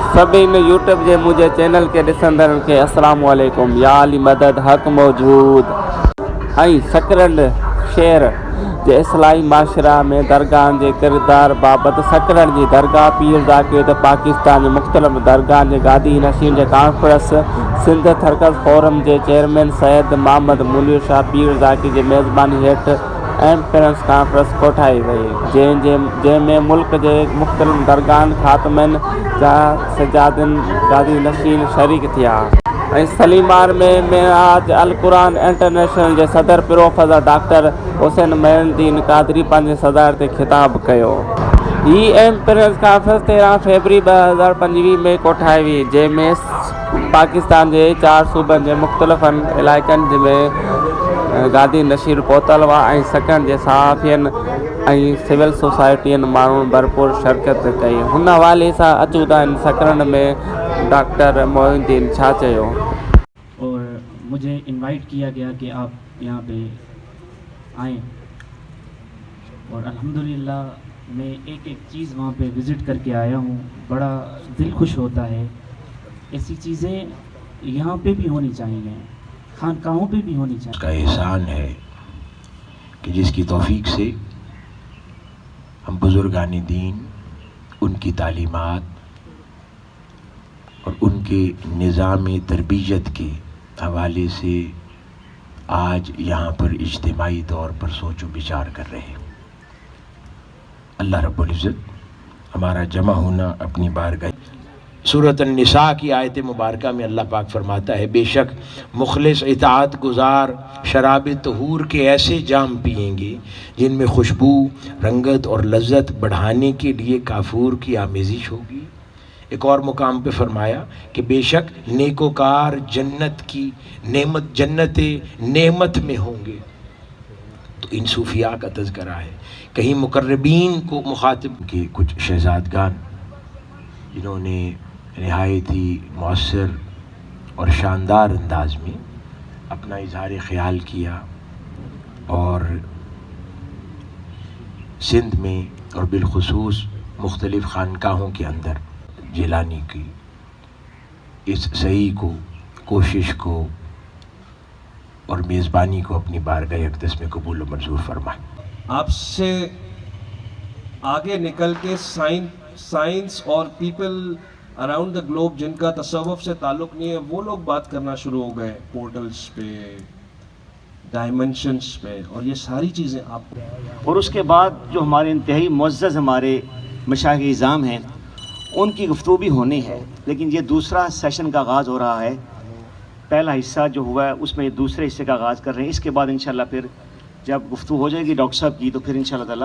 सभी यूट्यूब जे मुझे चैनल के ॾिसंदड़नि खे अस्सलाम वालेकुम। या अली मदद हक़ मौजूद। ऐं सकरंड शेर जे इस्लाही माशरा में दरगाहनि जे किरदार बाबति सकरंड जी दरगाह पीर ज़ाकिर पाकिस्तान जे मुख़्तलिफ़ दरगाहनि जे गादी नशीन जे कॉन्फ्रेंस सिंध थरकस फोरम जे चेयरमैन सैयद मोहम्मद मुनीर शाह पीर ज़ाकिर जी मेज़बानी हेठि एम्पेरेंस कॉन्फ्रेंस कोठाई वई, जंहिंमें मुल्क जे मुख़्तलिफ़ दरगाहनि ख़ातमनि जा सजादनि गादी नशीन शरीक थिया। ऐं सलीमार में मेराज अल कुरान इंटरनेशनल जे सदर प्रोफेसर डॉक्टर हुसैन मोइनुद्दीन क़ादरी पंहिंजे सदारत ते ख़िताब कयो। ही एम्पेरेंस कॉन्फ्रेंस 13 फरवरी 2025 में कोठाई हुई, जंहिंमें पाकिस्तान जे 4 सूबनि जे मुख़्तलिफ़ इलाइक़नि में गादी नशीर पहुतल हुआ ऐं सकरंड जे सहाफ़ियनि ऐं सिविल सोसाइटी माण्हुनि भरपूर शिरकत कई। हुन हवाले सां अचूं था इन सकरंड में डॉक्टर मोइनुद्दीन छा चयो। और मुझे इनवाइट किया गया कि आप यहाँ पे आएँ, और अल्हम्दुलिल्लाह मैं एक एक चीज़ वहाँ पे विज़िट करके आया हूँ। बड़ा दिल खुश होता है। ऐसी चीज़ें यहाँ पे भी होनी चाहिए, खानकाहों पे भी होनी चाहिए। उसका एहसान है कि जिसकी तौफीक से हम बुजुर्गानी दीन, उनकी तालीमात और उनके निज़ाम तरबियत के हवाले से आज यहाँ पर इज्तिमाई तौर पर सोच विचार कर रहे हैं। अल्लाह रब्बुल इज़्ज़त हमारा जमा होना अपनी बारगाह। सूरत अन्निसा की आयत मुबारका में अल्लाह पाक फरमाता है, बेशक मुखलिस इताअत गुजार शराब तहूर के ऐसे जाम पिएंगे जिनमें खुशबू, रंगत और लज्जत बढ़ाने के लिए काफूर की आमेजिश होगी। एक और मुकाम पे फरमाया कि बेशक नेकोकार जन्नत नेमत में होंगे। तो इन सूफिया का तज़किरा है। कहीं मुकर्रबीन को मुखातिब के कुछ शहजादगान जिन्होंने नहायत ही मौसर और शानदार अंदाज में अपना इजहार ख्याल किया, और सिंध में और बिलखुसूस मुख्तलिफ़ खानकाहों के अंदर जिलानी की इस सही को, कोशिश को और मेज़बानी को अपनी बारगाह अक़दस में कबूल और मंजूर फरमाए। आपसे आगे निकल के साइंस और पीपल अराउंड द ग्लोब जिनका तसव्वुफ से ताल्लुक़ नहीं है, वो लोग बात करना शुरू हो गए पोर्टल्स पे, डायमेंशंस पे, और ये सारी चीज़ें आप। और उसके बाद जो हमारे इंतहाई मुअज़्ज़ज़ हमारे मशाइख़ इज़ाम हैं, उनकी गुफ्तगू भी होनी है। लेकिन ये दूसरा सेशन का आगाज़ हो रहा है। पहला हिस्सा जो हुआ है उसमें दूसरे हिस्से का आगाज़ कर रहे हैं। इसके बाद इंशाअल्लाह फिर जब गुफ्तगू हो जाएगी डॉक्टर साहब की, तो फिर इंशाअल्लाह ताला